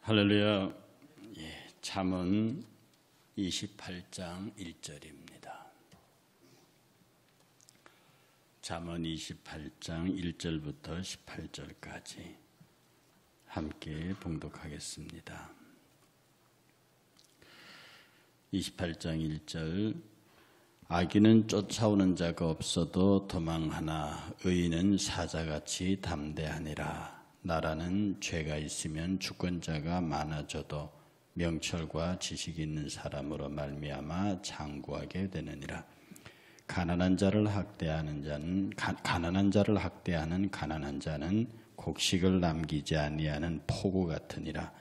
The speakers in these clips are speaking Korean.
할렐루야. 잠언 28장 1절입니다. 잠언 28장 1절부터 18절까지 함께 봉독하겠습니다. 28장 1절. 악인은 쫓아오는 자가 없어도 도망하나 의인은 사자같이 담대하니라. 나라는 죄가 있으면 주권자가 많아져도 명철과 지식이 있는 사람으로 말미암아 장구하게 되느니라. 가난한 자를 학대하는 가난한 자는 곡식을 남기지 아니하는 포구 같으니라.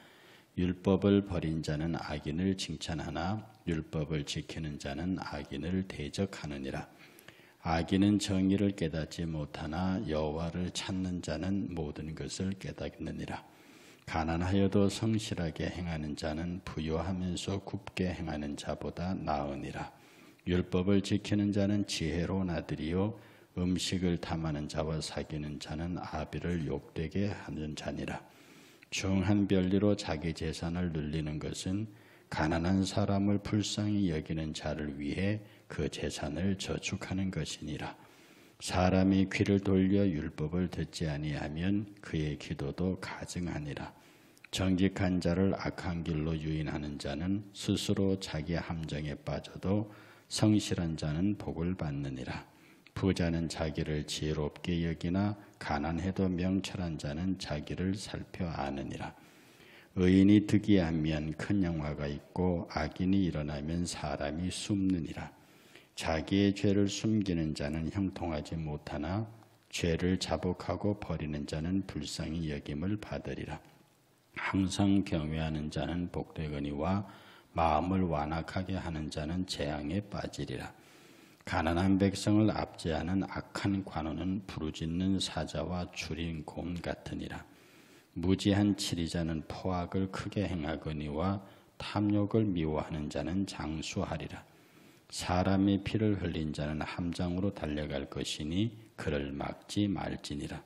율법을 버린 자는 악인을 칭찬하나 율법을 지키는 자는 악인을 대적하느니라. 악인은 정의를 깨닫지 못하나 여호와를 찾는 자는 모든 것을 깨닫느니라. 가난하여도 성실하게 행하는 자는 부유하면서 굽게 행하는 자보다 나으니라. 율법을 지키는 자는 지혜로운 아들이요 음식을 탐하는 자와 사귀는 자는 아비를 욕되게 하는 자니라. 중한 별리로 자기 재산을 늘리는 것은 가난한 사람을 불쌍히 여기는 자를 위해 그 재산을 저축하는 것이니라. 사람이 귀를 돌려 율법을 듣지 아니하면 그의 기도도 가증하니라. 정직한 자를 악한 길로 유인하는 자는 스스로 자기 함정에 빠져도 성실한 자는 복을 받느니라. 부자는 자기를 지혜롭게 여기나 가난해도 명철한 자는 자기를 살펴 아느니라. 의인이 득이하면 큰 영화가 있고 악인이 일어나면 사람이 숨느니라. 자기의 죄를 숨기는 자는 형통하지 못하나 죄를 자복하고 버리는 자는 불쌍히 여김을 받으리라. 항상 경외하는 자는 복되거니와 마음을 완악하게 하는 자는 재앙에 빠지리라. 가난한 백성을 압제하는 악한 관원은 부르짖는 사자와 줄인 곰 같으니라. 무지한 치리자는 포악을 크게 행하거니와 탐욕을 미워하는 자는 장수하리라. 사람의 피를 흘린 자는 함장으로 달려갈 것이니 그를 막지 말지니라.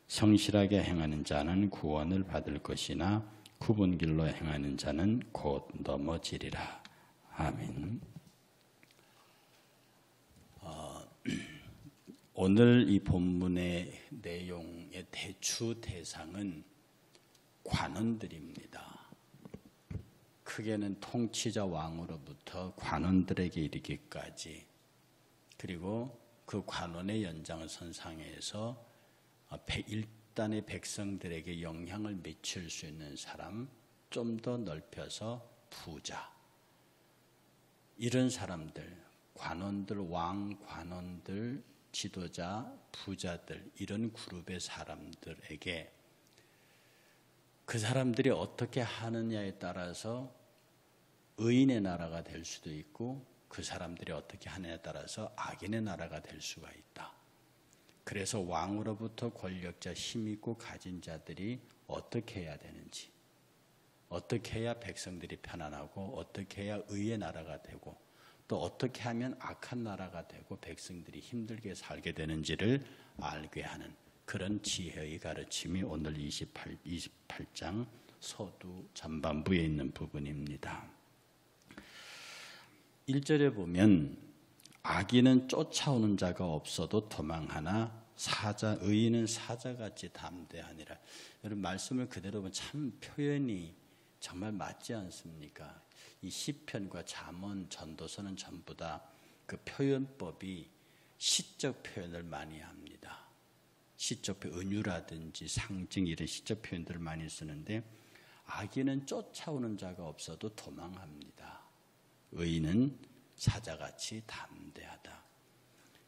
성실하게 행하는 자는 구원을 받을 것이나 굽은 길로 행하는 자는 곧 넘어지리라. 아멘. 오늘 이 본문의 내용의 대추 대상은 관원들입니다. 크게는 통치자 왕으로부터 관원들에게 이르기까지, 그리고 그 관원의 연장선상에서 일단의 백성들에게 영향을 미칠 수 있는 사람, 좀 더 넓혀서 부자, 이런 사람들, 관원들, 왕 관원들, 지도자, 부자들, 이런 그룹의 사람들에게 그 사람들이 어떻게 하느냐에 따라서 의인의 나라가 될 수도 있고 그 사람들이 어떻게 하느냐에 따라서 악인의 나라가 될 수가 있다. 그래서 왕으로부터 권력자, 힘있고 가진 자들이 어떻게 해야 되는지, 어떻게 해야 백성들이 편안하고 어떻게 해야 의의 나라가 되고 또 어떻게 하면 악한 나라가 되고 백성들이 힘들게 살게 되는지를 알게 하는 그런 지혜의 가르침이 오늘 28장 서두 전반부에 있는 부분입니다. 1절에 보면 악인은 쫓아오는 자가 없어도 도망하나 의인은 사자같이 담대하니라. 여러분, 말씀을 그대로 보면 참 표현이 정말 맞지 않습니까? 이 시편과 잠언, 전도서는 전부 다 그 표현법이 시적 표현을 많이 합니다. 시적 표현, 은유라든지 상징, 이런 시적 표현들을 많이 쓰는데, 악인은 쫓아오는 자가 없어도 도망합니다. 의인은 사자같이 담대하다.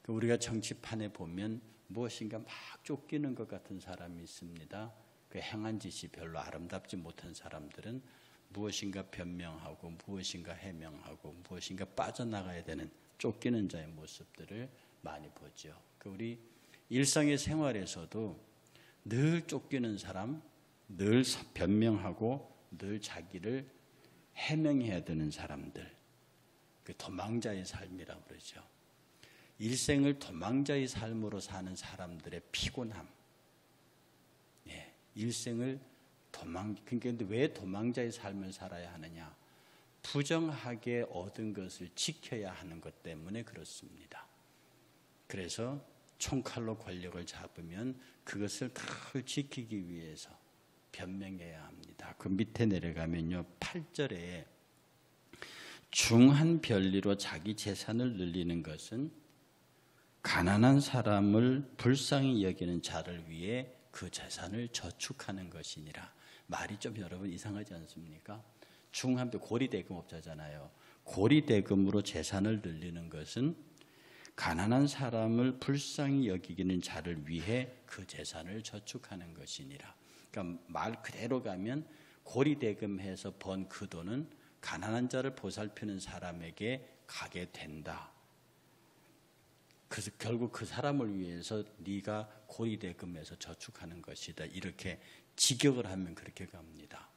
우리가 정치판에 보면 무엇인가 막 쫓기는 것 같은 사람이 있습니다. 그 행한 짓이 별로 아름답지 못한 사람들은 무엇인가 변명하고 무엇인가 해명하고 무엇인가 빠져나가야 되는 쫓기는 자의 모습들을 많이 보죠. 우리 일상의 생활에서도 늘 쫓기는 사람, 늘 변명하고 늘 자기를 해명해야 되는 사람들, 그 도망자의 삶이라고 그러죠. 일생을 도망자의 삶으로 사는 사람들의 피곤함, 일생을 그러니까 왜 도망자의 삶을 살아야 하느냐? 부정하게 얻은 것을 지켜야 하는 것 때문에 그렇습니다. 그래서 총칼로 권력을 잡으면 그것을 다 지키기 위해서 변명해야 합니다. 그 밑에 내려가면요, 8절에 중한 별리로 자기 재산을 늘리는 것은 가난한 사람을 불쌍히 여기는 자를 위해 그 재산을 저축하는 것이니라. 말이 좀 여러분 이상하지 않습니까? 중한별 고리대금업자잖아요. 고리대금으로 재산을 늘리는 것은 가난한 사람을 불쌍히 여기는 자를 위해 그 재산을 저축하는 것이니라. 그러니까 말 그대로 가면 고리대금해서 번 그 돈은 가난한 자를 보살피는 사람에게 가게 된다. 그래서 결국 그 사람을 위해서 네가 고리대금해서 저축하는 것이다. 이렇게 직역을 하면 그렇게 갑니다.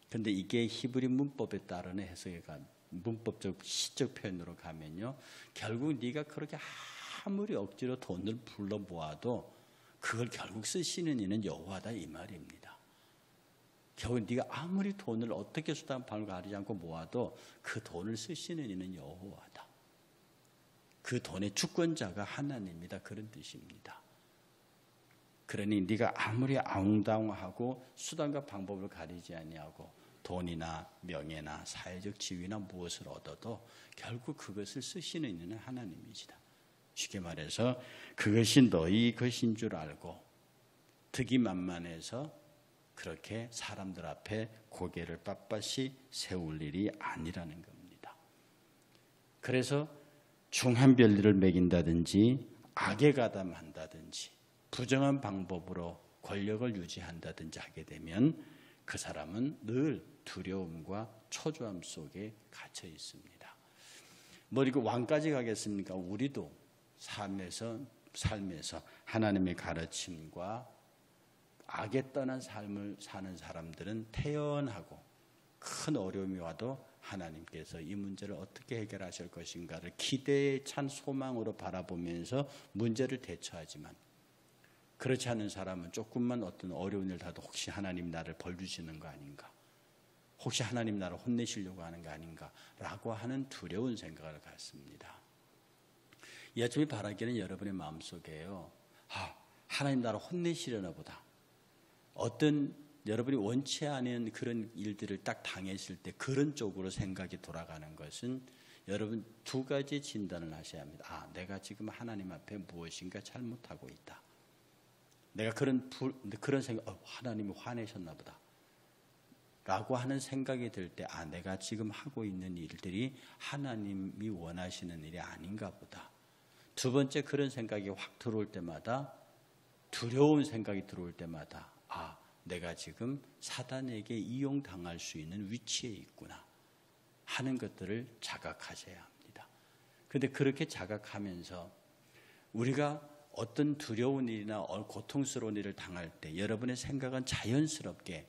그런데 이게 히브리 문법에 따른 해석에 문법적 시적 표현으로 가면요, 결국 네가 그렇게 아무리 억지로 돈을 불러 모아도 그걸 결국 쓰시는 이는 여호와다 이 말입니다. 결국 네가 아무리 돈을 어떻게 수단방을 가리지 않고 모아도 그 돈을 쓰시는 이는 여호와다. 그 돈의 주권자가 하나님이다. 그런 뜻입니다. 그러니 네가 아무리 아웅다웅하고 수단과 방법을 가리지 아니하고 돈이나 명예나 사회적 지위나 무엇을 얻어도 결국 그것을 쓰시는 이는 하나님이시다. 쉽게 말해서 그것이 너희 것인 줄 알고 득이 만만해서 그렇게 사람들 앞에 고개를 빳빳이 세울 일이 아니라는 겁니다. 그래서 중한 별리를 매긴다든지 악에 가담한다든지 부정한 방법으로 권력을 유지한다든지 하게 되면 그 사람은 늘 두려움과 초조함 속에 갇혀 있습니다. 뭐 이거 왕까지 가겠습니까? 우리도 삶에서 하나님의 가르침과 악에 떠난 삶을 사는 사람들은 태연하고 큰 어려움이 와도 하나님께서 이 문제를 어떻게 해결하실 것인가를 기대에 찬 소망으로 바라보면서 문제를 대처하지만, 그렇지 않은 사람은 조금만 어떤 어려운 일 하도 혹시 하나님 나를 벌 주시는 거 아닌가, 혹시 하나님 나를 혼내시려고 하는 거 아닌가라고 하는 두려운 생각을 갖습니다. 이 아침에 바라기는 여러분의 마음속에요, 하나님 나를 혼내시려나 보다, 어떤 여러분이 원치 않은 그런 일들을 딱 당했을 때 그런 쪽으로 생각이 돌아가는 것은 여러분 두 가지 진단을 하셔야 합니다. 내가 지금 하나님 앞에 무엇인가 잘못하고 있다. 내가 그런 생각, 하나님이 화내셨나 보다 라고 하는 생각이 들 때, 내가 지금 하고 있는 일들이 하나님이 원하시는 일이 아닌가 보다. 두 번째, 그런 생각이 확 들어올 때마다, 두려운 생각이 들어올 때마다, 내가 지금 사단에게 이용당할 수 있는 위치에 있구나 하는 것들을 자각하셔야 합니다. 그런데 그렇게 자각하면서 우리가 어떤 두려운 일이나 고통스러운 일을 당할 때 여러분의 생각은 자연스럽게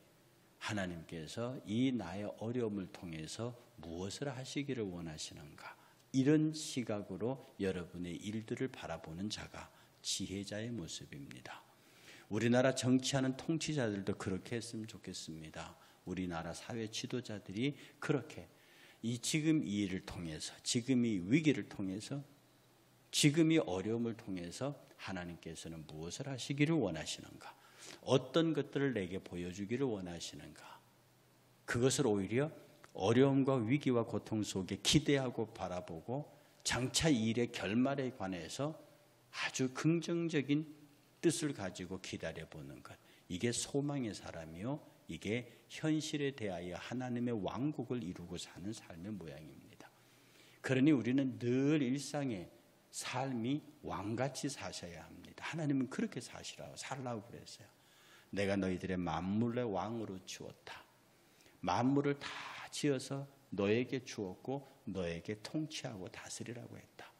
하나님께서 이 나의 어려움을 통해서 무엇을 하시기를 원하시는가, 이런 시각으로 여러분의 일들을 바라보는 자가 지혜자의 모습입니다. 우리나라 정치하는 통치자들도 그렇게 했으면 좋겠습니다. 우리나라 사회 지도자들이 그렇게 지금 이 일을 통해서, 지금 이 위기를 통해서, 지금 이 어려움을 통해서 하나님께서는 무엇을 하시기를 원하시는가, 어떤 것들을 내게 보여주기를 원하시는가, 그것을 오히려 어려움과 위기와 고통 속에 기대하고 바라보고 장차 이 일의 결말에 관해서 아주 긍정적인 뜻을 가지고 기다려보는 것, 이게 소망의 사람이요, 이게 현실에 대하여 하나님의 왕국을 이루고 사는 삶의 모양입니다. 그러니 우리는 늘 일상의 삶이 왕같이 사셔야 합니다. 하나님은 그렇게 살라고 그랬어요. 내가 너희들의 만물의 왕으로 주었다. 만물을 다 지어서 너에게 주었고 너에게 통치하고 다스리라고 했다.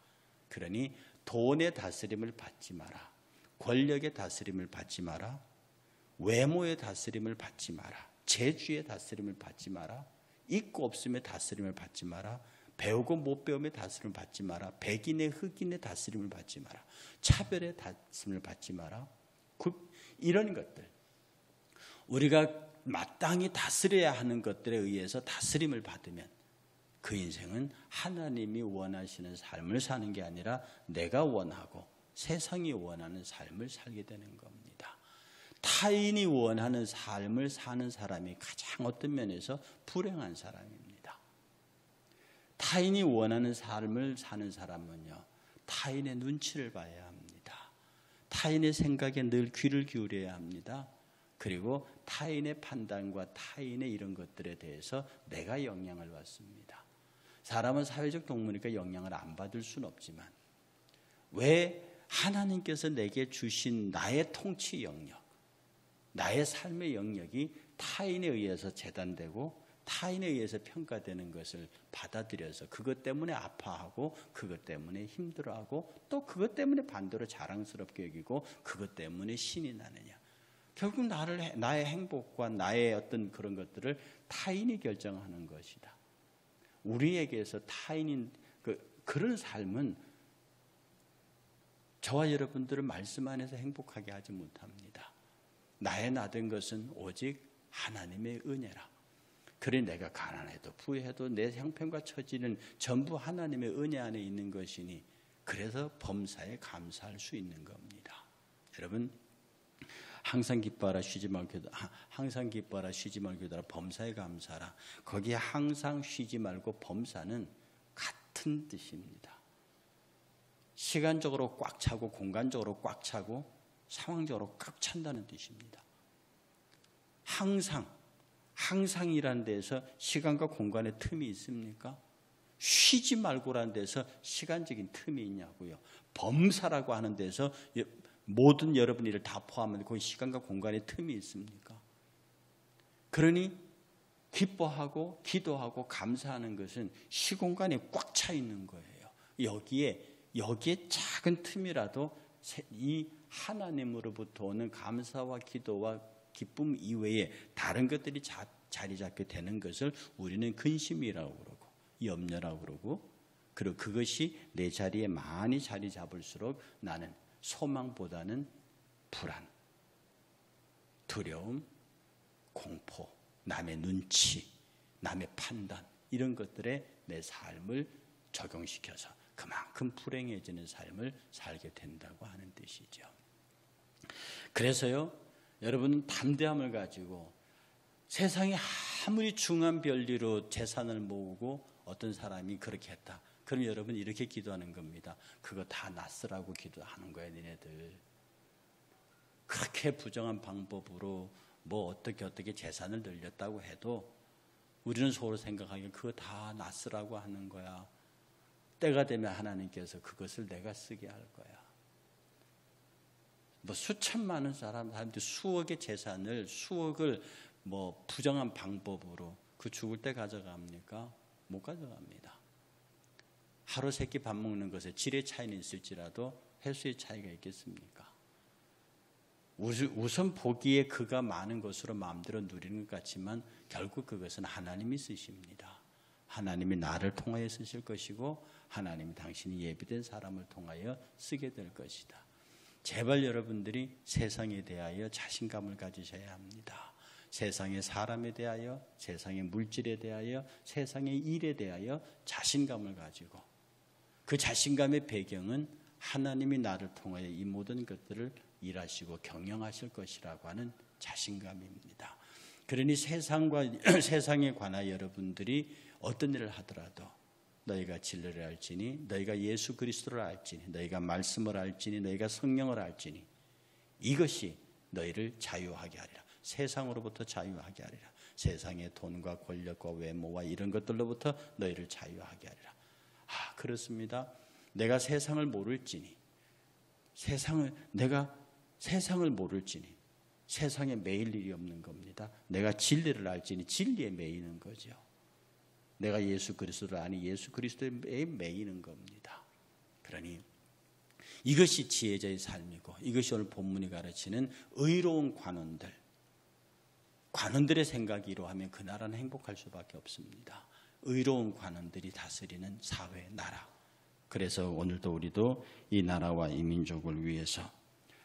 그러니 돈의 다스림을 받지 마라. 권력의 다스림을 받지 마라. 외모의 다스림을 받지 마라. 재주의 다스림을 받지 마라. 있고 없음의 다스림을 받지 마라. 배우고 못 배움의 다스림을 받지 마라. 백인의 흑인의 다스림을 받지 마라. 차별의 다스림을 받지 마라. 이런 것들, 우리가 마땅히 다스려야 하는 것들에 의해서 다스림을 받으면 그 인생은 하나님이 원하시는 삶을 사는 게 아니라 내가 원하고 세상이 원하는 삶을 살게 되는 겁니다. 타인이 원하는 삶을 사는 사람이 가장 어떤 면에서 불행한 사람입니다. 타인이 원하는 삶을 사는 사람은요, 타인의 눈치를 봐야 합니다. 타인의 생각에 늘 귀를 기울여야 합니다. 그리고 타인의 판단과 타인의 이런 것들에 대해서 내가 영향을 받습니다. 사람은 사회적 동물이니까 영향을 안 받을 수는 없지만 왜 하나님께서 내게 주신 나의 통치 영역, 나의 삶의 영역이 타인에 의해서 재단되고 타인에 의해서 평가되는 것을 받아들여서 그것 때문에 아파하고 그것 때문에 힘들어하고 또 그것 때문에 반대로 자랑스럽게 여기고 그것 때문에 신이 나느냐. 결국 나의 행복과 나의 어떤 그런 것들을 타인이 결정하는 것이다. 우리에게서 타인인 그런 삶은 저와 여러분들을 말씀 안에서 행복하게 하지 못합니다. 나의 나된 것은 오직 하나님의 은혜라. 그래 내가 가난해도 부해도 내 형편과 처지는 전부 하나님의 은혜 안에 있는 것이니 그래서 범사에 감사할 수 있는 겁니다. 여러분 항상 기뻐하라 쉬지 말고 항상 기뻐하라 쉬지 말고 기도하라 범사에 감사하라. 거기에 항상 쉬지 말고 범사는 같은 뜻입니다. 시간적으로 꽉 차고 공간적으로 꽉 차고 상황적으로 꽉 찬다는 뜻입니다. 항상이라는 데서 시간과 공간의 틈이 있습니까? 쉬지 말고라는 데서 시간적인 틈이 있냐고요. 범사라고 하는 데서 모든 여러분 일을 다 포함하면 거기 시간과 공간의 틈이 있습니까? 그러니 기뻐하고 기도하고 감사하는 것은 시공간이 꽉 차 있는 거예요. 여기에 작은 틈이라도 이 하나님으로부터 오는 감사와 기도와 기쁨 이외에 다른 것들이 자리 잡게 되는 것을 우리는 근심이라고 그러고 염려라고 그러고 그리고 그것이 내 자리에 많이 자리 잡을수록 나는 소망보다는 불안, 두려움, 공포, 남의 눈치, 남의 판단 이런 것들에 내 삶을 적용시켜서 그만큼 불행해지는 삶을 살게 된다고 하는 뜻이죠. 그래서요, 여러분 담대함을 가지고 세상에 아무리 중한 별리로 재산을 모으고 어떤 사람이 그렇게 했다. 그럼 여러분 이렇게 기도하는 겁니다. 그거 다 낫으라고 기도하는 거야, 니네들. 그렇게 부정한 방법으로 뭐 어떻게 재산을 늘렸다고 해도 우리는 속으로 생각하기에 그거 다 낫으라고 하는 거야. 때가 되면 하나님께서 그것을 내가 쓰게 할 거야. 뭐 수천만 원 사람들 수억의 재산을 수억을 뭐 부정한 방법으로 그 죽을 때 가져갑니까? 못 가져갑니다. 하루 세 끼 밥 먹는 것에 질의 차이는 있을지라도 횟수의 차이가 있겠습니까? 우선 보기에 그가 많은 것으로 마음대로 누리는 것 같지만 결국 그것은 하나님이 쓰십니다. 하나님이 나를 통하여 쓰실 것이고 하나님이 당신이 예비된 사람을 통하여 쓰게 될 것이다. 제발 여러분들이 세상에 대하여 자신감을 가지셔야 합니다. 세상의 사람에 대하여, 세상의 물질에 대하여, 세상의 일에 대하여 자신감을 가지고 그 자신감의 배경은 하나님이 나를 통하여 이 모든 것들을 일하시고 경영하실 것이라고 하는 자신감입니다. 그러니 세상에 관하여 여러분들이 어떤 일을 하더라도 너희가 진리를 알지니 너희가 예수 그리스도를 알지니 너희가 말씀을 알지니 너희가 성령을 알지니 이것이 너희를 자유하게 하리라. 세상으로부터 자유하게 하리라. 세상의 돈과 권력과 외모와 이런 것들로부터 너희를 자유하게 하리라. 그렇습니다. 내가 세상을 모를지니 내가 세상을 모를지니 세상에 매일 일이 없는 겁니다. 내가 진리를 알지니 진리에 매이는 거죠. 내가 예수 그리스도를 아니 예수 그리스도에 매이는 겁니다. 그러니 이것이 지혜자의 삶이고 이것이 오늘 본문이 가르치는 의로운 관원들의 생각이 이러하면 그 나라는 행복할 수밖에 없습니다. 의로운 관원들이 다스리는 사회, 나라. 그래서 오늘도 우리도 이 나라와 이 민족을 위해서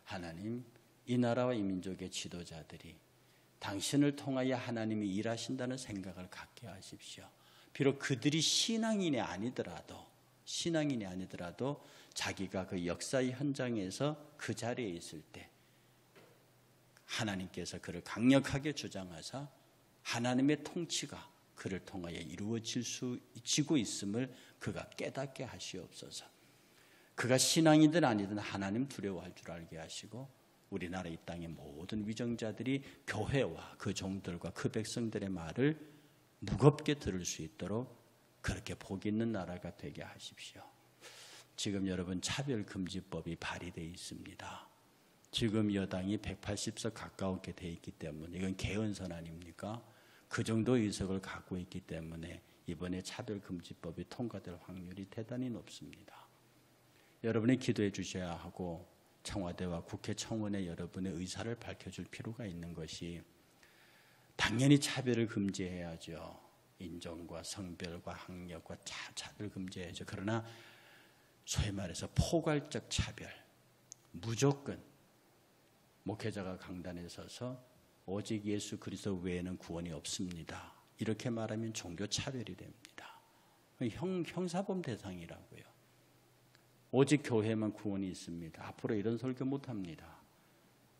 하나님 이 나라와 이 민족의 지도자들이 당신을 통하여 하나님이 일하신다는 생각을 갖게 하십시오. 비록 그들이 신앙인이 아니더라도 자기가 그 역사의 현장에서 그 자리에 있을 때 하나님께서 그를 강력하게 주장하사 하나님의 통치가 그를 통하여 이루어지고 있음을 그가 깨닫게 하시옵소서. 그가 신앙이든 아니든 하나님 두려워할 줄 알게 하시고 우리나라 이 땅의 모든 위정자들이 교회와 그 종들과 그 백성들의 말을 무겁게 들을 수 있도록 그렇게 복 있는 나라가 되게 하십시오. 지금 여러분 차별금지법이 발의되어 있습니다. 지금 여당이 180석 가까웠게 되어 있기 때문에 이건 개헌선 아닙니까? 그 정도 의석을 갖고 있기 때문에 이번에 차별금지법이 통과될 확률이 대단히 높습니다. 여러분이 기도해 주셔야 하고 청와대와 국회 청원에 여러분의 의사를 밝혀줄 필요가 있는 것이 당연히 차별을 금지해야죠. 인종과 성별과 학력과 차별 금지해야죠. 그러나 소위 말해서 포괄적 차별, 무조건 목회자가 강단에 서서 오직 예수 그리스도 외에는 구원이 없습니다. 이렇게 말하면 종교 차별이 됩니다. 형사범 대상이라고요. 오직 교회만 구원이 있습니다. 앞으로 이런 설교 못합니다.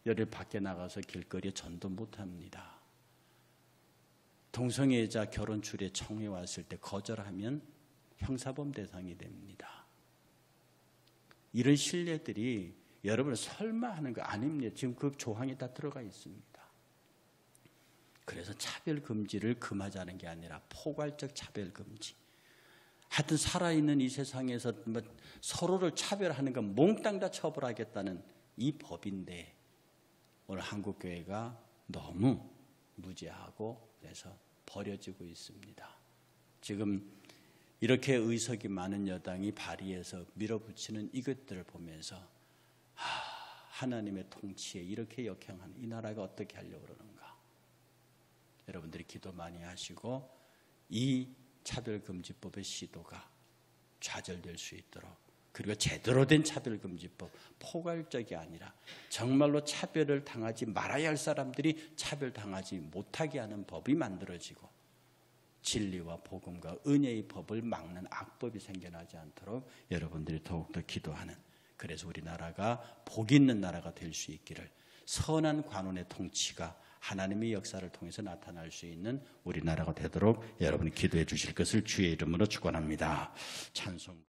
열흘 밖에 나가서 길거리에 전도 못합니다. 동성애자 결혼 주례 청회 왔을 때 거절하면 형사범 대상이 됩니다. 이런 신뢰들이 여러분 설마 하는 거 아닙니다. 지금 그 조항이 다 들어가 있습니다. 그래서 차별금지를 금하자는 게 아니라 포괄적 차별금지. 하여튼 살아있는 이 세상에서 서로를 차별하는 건 몽땅 다 처벌하겠다는 이 법인데 오늘 한국교회가 너무 무지하고 그래서 버려지고 있습니다. 지금 이렇게 의석이 많은 여당이 발의해서 밀어붙이는 이것들을 보면서 하나님의 통치에 이렇게 역행하는 이 나라가 어떻게 하려고 그러는가. 여러분들이 기도 많이 하시고 이 차별금지법의 시도가 좌절될 수 있도록 그리고 제대로 된 차별금지법, 포괄적이 아니라 정말로 차별을 당하지 말아야 할 사람들이 차별당하지 못하게 하는 법이 만들어지고 진리와 복음과 은혜의 법을 막는 악법이 생겨나지 않도록 여러분들이 더욱더 기도하는, 그래서 우리나라가 복 있는 나라가 될 수 있기를, 선한 관원의 통치가 하나님의 역사를 통해서 나타날 수 있는 우리나라가 되도록 여러분이 기도해 주실 것을 주의 이름으로 축원합니다. 찬송.